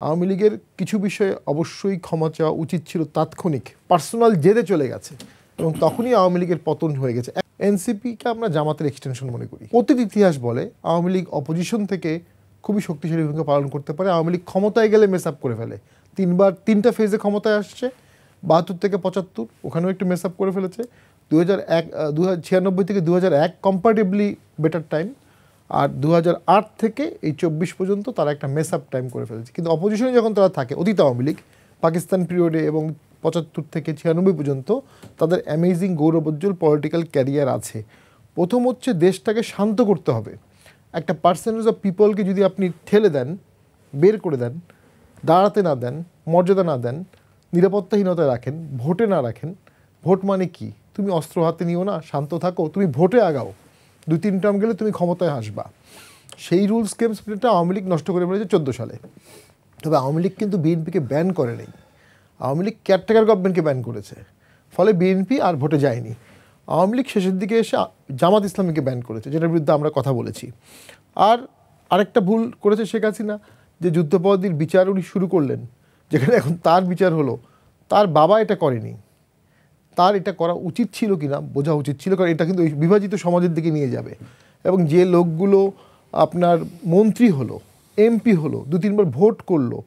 আওয়ামী লীগের কিছু বিষয়ে অবশ্যই ক্ষমা চাওয়া উচিত ছিল তাৎক্ষণিক, পার্সোনাল জেদে চলে গেছে এবং তখনই আওয়ামী লীগের পতন হয়ে গেছে। এনসিপিকে আমরা জামাতের এক্সটেনশন মনে করি। অতীত ইতিহাস বলে আওয়ামী লীগ অপোজিশন থেকে খুবই শক্তিশালী ভূমিকা পালন করতে পারে। আওয়ামী লীগ ক্ষমতায় গেলে মেস আপ করে ফেলে। তিনটা ফেজে ক্ষমতায় আসছে, ৭২ থেকে ৭৫, ওখানেও একটু মেস আপ করে ফেলেছে। 1996 থেকে 2001 কম্পারেটিভলি বেটার টাইম, আর 2008 থেকে এই 24 পর্যন্ত তারা একটা মেস আপ টাইম করে ফেলেছে। কিন্তু অপোজিশনে যখন তারা থাকে, অতীত আওয়ামী লীগ পাকিস্তান পিরিয়ডে এবং 75 থেকে 96 পর্যন্ত তাদের অ্যামেজিং গৌরবোজ্জ্বল পলিটিক্যাল ক্যারিয়ার আছে। প্রথম হচ্ছে দেশটাকে শান্ত করতে হবে। একটা পার্সেন্টেজ অফ পিপলকে যদি আপনি ঠেলে দেন, বের করে দেন, দাঁড়াতে না দেন, মর্যাদা না দেন, নিরাপত্তাহীনতায় রাখেন, ভোটে না রাখেন। ভোট মানে কি? তুমি অস্ত্র হাতে নিও না, শান্ত থাকো, তুমি ভোটে আগাও, 2-3 টার্ম গেলে তুমি ক্ষমতায় আসবা। সেই রুলস গেমস প্লেটা আওয়ামী লীগ নষ্ট করে ফেলেছে 14 সালে। তবে আওয়ামী লীগ কিন্তু বিএনপিকে ব্যান করে নেই। আওয়ামী লীগ কেয়ারটেকার গভর্নমেন্টকে ব্যান করেছে, ফলে বিএনপি আর ভোটে যায়নি। আওয়ামী লীগ শেষের দিকে এসে জামাত ইসলামীকে ব্যান করেছে, যেটার বিরুদ্ধে আমরা কথা বলেছি। আর আরেকটা ভুল করেছে শেখ হাসিনা, যে যুদ্ধাপরাধীর বিচার উনি শুরু করলেন, যেখানে এখন তার বিচার হলো। তার বাবা এটা করেনি, তার এটা করা উচিত ছিল কিনা বোঝা উচিত ছিল, কারণ এটা কিন্তু বিভাজিত সমাজের দিকে নিয়ে যাবে। এবং যে লোকগুলো আপনার মন্ত্রী হলো, এমপি হলো, 2-3 বার ভোট করলো,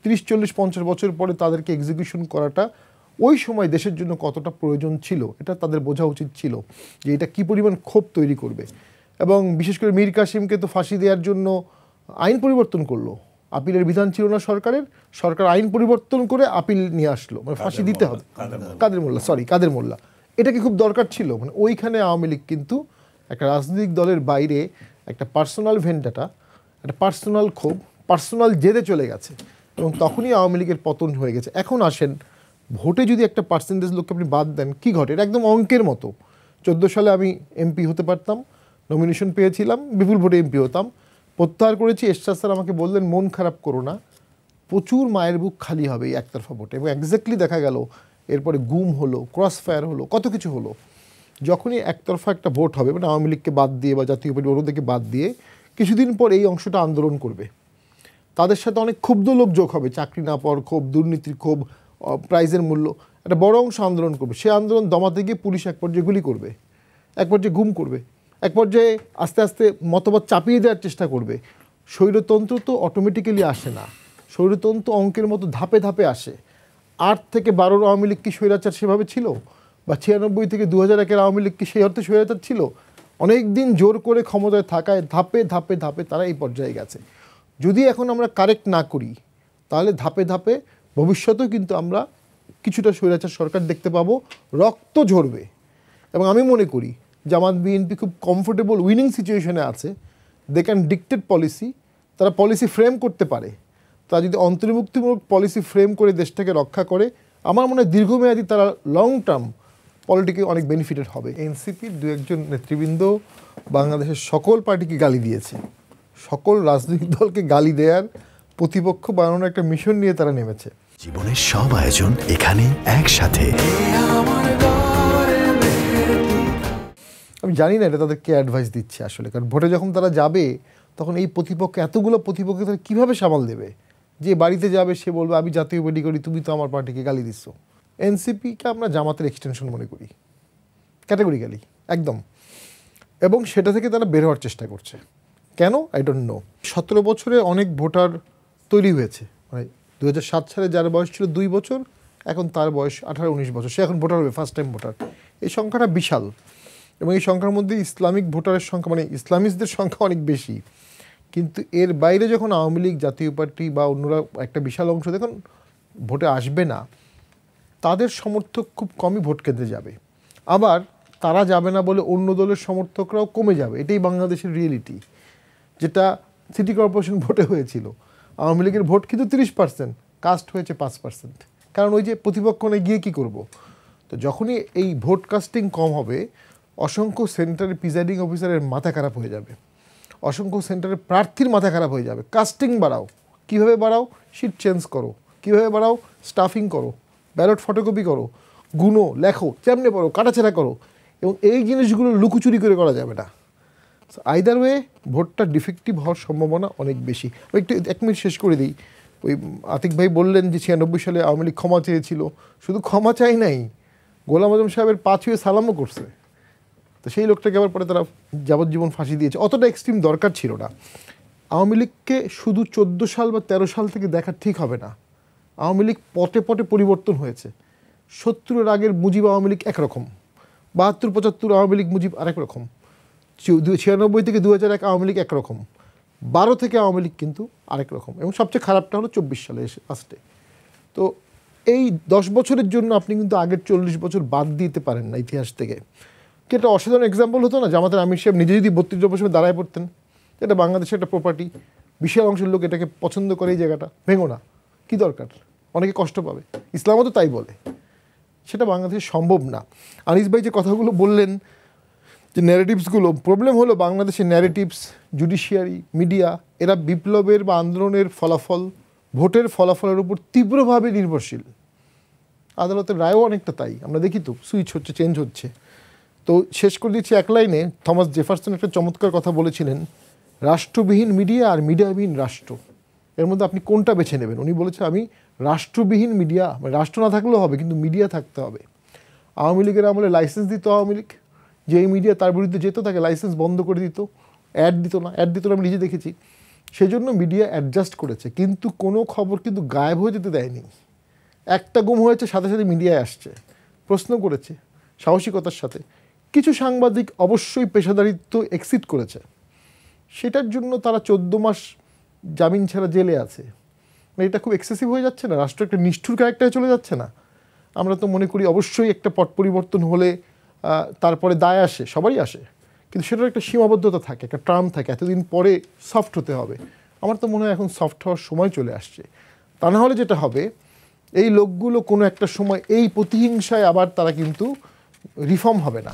30-40-50 বছর পরে তাদেরকে এক্সিকিউশন করাটা ওই সময় দেশের জন্য কতটা প্রয়োজন ছিল, এটা তাদের বোঝা উচিত ছিল যে এটা কী পরিমাণ ক্ষোভ তৈরি করবে। এবং বিশেষ করে মীর কাসিমকে তো ফাঁসি দেওয়ার জন্য আইন পরিবর্তন করলো। আপিলের বিধান ছিল না সরকারের, সরকার আইন পরিবর্তন করে আপিল নিয়ে আসলো, মানে ফাঁসি দিতে হবে। কাদের মোল্লা, এটা কি খুব দরকার ছিল? মানে ওইখানে আওয়ামী লীগ কিন্তু একটা রাজনৈতিক দলের বাইরে একটা পার্সোনাল ভেন্ডাটা, একটা পার্সোনাল ক্ষোভ, পার্সোনাল জেদে চলে গেছে এবং তখনই আওয়ামী লীগের পতন হয়ে গেছে। এখন আসেন, ভোটে যদি একটা পার্সেন্টেজ লোককে আপনি বাদ দেন, কী ঘটে? এটা একদম অঙ্কের মতো। 14 সালে আমি এমপি হতে পারতাম, নমিনেশন পেয়েছিলাম, বিপুল ভোটে এমপি হতাম, প্রত্যাহার করেছি। এরশাদ স্যার আমাকে বললেন মন খারাপ করো না, প্রচুর মায়ের বুক খালি হবে এই একতরফা ভোটে। এবং এক্স্যাক্টলি দেখা গেল এরপরে গুম হলো, ক্রস ফায়ার হলো, কত কিছু হলো। যখনই একতরফা একটা ভোট হবে, মানে আওয়ামী লীগকে বাদ দিয়ে বা জাতীয় পার্টি অন্যদেরকে বাদ দিয়ে, কিছুদিন পর এই অংশটা আন্দোলন করবে। তাদের সাথে অনেক ক্ষুব্ধ লোক যোগ হবে, চাকরি না পাওয়ার ক্ষোভ, দুর্নীতির ক্ষোভ, প্রাইজের মূল্য, একটা বড় অংশ আন্দোলন করবে। সে আন্দোলন দমাতে গিয়ে পুলিশ এক পর্যায়ে গুলি করবে, এক পর্যায়ে গুম করবে, এক পর্যায়ে আস্তে আস্তে মতবাদ চাপিয়ে দেওয়ার চেষ্টা করবে। স্বৈরতন্ত্র তো অটোমেটিক্যালি আসে না, স্বৈরতন্ত্র অঙ্কের মতো ধাপে ধাপে আসে। 8 থেকে 12 আওয়ামী লীগ কি স্বৈরাচার সেভাবে ছিল? বা 96 থেকে 2001 আওয়ামী লীগ কি সেই অর্থে স্বৈরাচার ছিল? অনেক দিন জোর করে ক্ষমতায় থাকায় ধাপে ধাপে ধাপে তারা এই পর্যায়ে গেছে। যদি এখন আমরা কারেক্ট না করি, তাহলে ধাপে ধাপে ভবিষ্যতেও কিন্তু আমরা কিছুটা স্বৈরাচার সরকার দেখতে পাবো, রক্ত ঝরবে। এবং আমি মনে করি জামাত বিএনপি খুব কমফোর্টেবল উইনিং সিচুয়েশনে আছে। দে ক্যান ডিক্টেট পলিসি, তারা পলিসি ফ্রেম করতে পারে। তারা যদি অন্তর্ভুক্তিমূলক পলিসি ফ্রেম করে দেশটাকে রক্ষা করে, আমার মনে হয় দীর্ঘমেয়াদী তারা লং টার্ম পলিটিকে অনেক বেনিফিটেড হবে। এনসিপির 2-1 নেতৃবৃন্দ বাংলাদেশের সকল পার্টিকে গালি দিয়েছে, সকল রাজনৈতিক দলকে গালি দেওয়ার, প্রতিপক্ষ বানানোর একটা মিশন নিয়ে তারা নেমেছে। জীবনের সব আয়োজন এখানে একসাথে। আমি জানি না এটা তাদের কে অ্যাডভাইস দিচ্ছে আসলে, কারণ ভোটে যখন তারা যাবে তখন এই প্রতিপক্ষ, এতগুলো প্রতিপক্ষ তারা কীভাবে সামাল দেবে? যে বাড়িতে যাবে সে বলবে আমি জাতীয় পার্টি করি, তুমি তো আমার পার্টিকে গালি দিচ্ছ। এনসিপিকে আমরা জামাতের এক্সটেনশন মনে করি, ক্যাটাগরিক্যালি একদম। এবং সেটা থেকে তারা বের হওয়ার চেষ্টা করছে। কেন? I don't know. 17 বছরে অনেক ভোটার তৈরি হয়েছে। মানে 2007 সালে যার বয়স ছিল 2 বছর, এখন তার বয়স 18-19 বছর, সে এখন ভোটার হবে, ফার্স্ট টাইম ভোটার। এই সংখ্যাটা বিশাল। এবং এই সংখ্যার মধ্যে ইসলামিক ভোটারের সংখ্যা, মানে ইসলামিস্টদের সংখ্যা অনেক বেশি। কিন্তু এর বাইরে যখন আওয়ামী লীগ, জাতীয় পার্টি বা অন্যরা একটা বিশাল অংশ দেখুন ভোটে আসবে না, তাদের সমর্থক খুব কমই ভোট কেন্দ্রে যাবে। আবার তারা যাবে না বলে অন্য দলের সমর্থকরাও কমে যাবে। এটাই বাংলাদেশের রিয়েলিটি, যেটা সিটি কর্পোরেশন ভোটে হয়েছিল। আওয়ামী লীগের ভোট কিন্তু 30%, কাস্ট হয়েছে 5%। কারণ ওই যে প্রতিপক্ষ না গিয়ে কী করব। তো যখনই এই ভোট কাস্টিং কম হবে, অসংখ্য সেন্টারের প্রিজাইডিং অফিসারের মাথা খারাপ হয়ে যাবে, অসংখ্য সেন্টারের প্রার্থীর মাথা খারাপ হয়ে যাবে। কাস্টিং বাড়াও, কীভাবে বাড়াও? শিট চেঞ্জ করো, কীভাবে বাড়াও? স্টাফিং করো, ব্যালট ফটোকপি করো, গুনো, লেখো, কেমনে পড়ো, কাটাছেড়া করো। এবং এই জিনিসগুলো লুকোচুরি করে করা যাবে না। আইদার ওয়ে ভোটটা ডিফেক্টিভ হওয়ার সম্ভাবনা অনেক বেশি। একটু 1 মিনিট শেষ করে দিই। ওই আতিক ভাই বললেন যে 96 সালে আওয়ামী লীগ ক্ষমা চেয়েছিল, শুধু ক্ষমা চাই নাই, গোলাম আজম সাহেবের পা ছুঁয়ে সালামও করছে। তো সেই লোকটাকে আবার পরে তারা যাবজ্জীবন ফাঁসি দিয়েছে। অতটা এক্সট্রিম দরকার ছিল না। আওয়ামী লীগকে শুধু 14 সাল বা 13 সাল থেকে দেখা ঠিক হবে না। আওয়ামী লীগ পটে পটে পরিবর্তন হয়েছে। 70-এর আগের মুজিব আওয়ামী লীগ একরকম, 72-75 আওয়ামী লীগ মুজিব আরেক রকম, 96 থেকে 2001 আওয়ামী লীগ একরকম, 12 থেকে আওয়ামী লীগ কিন্তু আরেক রকম, এবং সবচেয়ে খারাপটা হলো 24 সালে এসে লাস্টে। তো এই 10 বছরের জন্য আপনি কিন্তু আগের 40 বছর বাদ দিতে পারেন না ইতিহাস থেকে। কি একটা অসাধারণ এক্সাম্পল হতো না, জামাতের আমির সাহেব নিজে যদি 32 বছর দাঁড়ায় পড়তেন, এটা বাংলাদেশের একটা প্রপার্টি, বিশাল অংশের লোক এটাকে পছন্দ করে, এই জায়গাটা ভেঙো না, কী দরকার, অনেকে কষ্ট পাবে, ইসলামও তো তাই বলে। সেটা বাংলাদেশে সম্ভব না। আনিস ভাই যে কথাগুলো বললেন যে ন্যারেটিভসগুলো, প্রবলেম হলো বাংলাদেশের ন্যারেটিভস, জুডিশিয়ারি, মিডিয়া, এরা বিপ্লবের বা আন্দোলনের ফলাফল, ভোটের ফলাফলের উপর তীব্রভাবে নির্ভরশীল। আদালতের রায়ও অনেকটা তাই, আমরা দেখি তো সুইচ হচ্ছে, চেঞ্জ হচ্ছে। তো শেষ করে দিচ্ছি এক লাইনে, থমাস জেফারসন একটা চমৎকার কথা বলেছিলেন, রাষ্ট্রবিহীন মিডিয়া আর মিডিয়াবিহীন রাষ্ট্র, এর মধ্যে আপনি কোনটা বেছে নেবেন? উনি বলেছে আমি রাষ্ট্রবিহীন মিডিয়া, মানে রাষ্ট্র না থাকলেও হবে কিন্তু মিডিয়া থাকতে হবে। আওয়ামী লীগের আমলে লাইসেন্স দিত আওয়ামী লীগ, যেই মিডিয়া তার বিরুদ্ধে যেত তাকে লাইসেন্স বন্ধ করে দিত, অ্যাড দিত না আমি নিজে দেখেছি। সেই জন্য মিডিয়া অ্যাডজাস্ট করেছে, কিন্তু কোনো খবর কিন্তু গায়েব হয়ে যেতে দেয়নি। একটা গুম হয়েছে, সাথে সাথে মিডিয়ায় আসছে, প্রশ্ন করেছে সাহসিকতার সাথে। কিছু সাংবাদিক অবশ্যই পেশাদারিত্ব এক্সিট করেছে, সেটার জন্য তারা 14 মাস জামিন ছাড়া জেলে আছে। এটা খুব এক্সেসিভ হয়ে যাচ্ছে না? রাষ্ট্র একটা নিষ্ঠুর ক্যারেক্টারে চলে যাচ্ছে না? আমরা তো মনে করি অবশ্যই একটা পট পরিবর্তন হলে তারপরে দায় আসে, সবারই আসে, কিন্তু সেটার একটা সীমাবদ্ধতা থাকে, একটা টার্ম থাকে, এতদিন পরে সফট হতে হবে। আমার তো মনে হয় এখন সফট হওয়ার সময় চলে আসছে। তা না হলে যেটা হবে, এই লোকগুলো কোনো একটা সময় এই প্রতিহিংসায় আবার তারা কিন্তু রিফর্ম হবে না।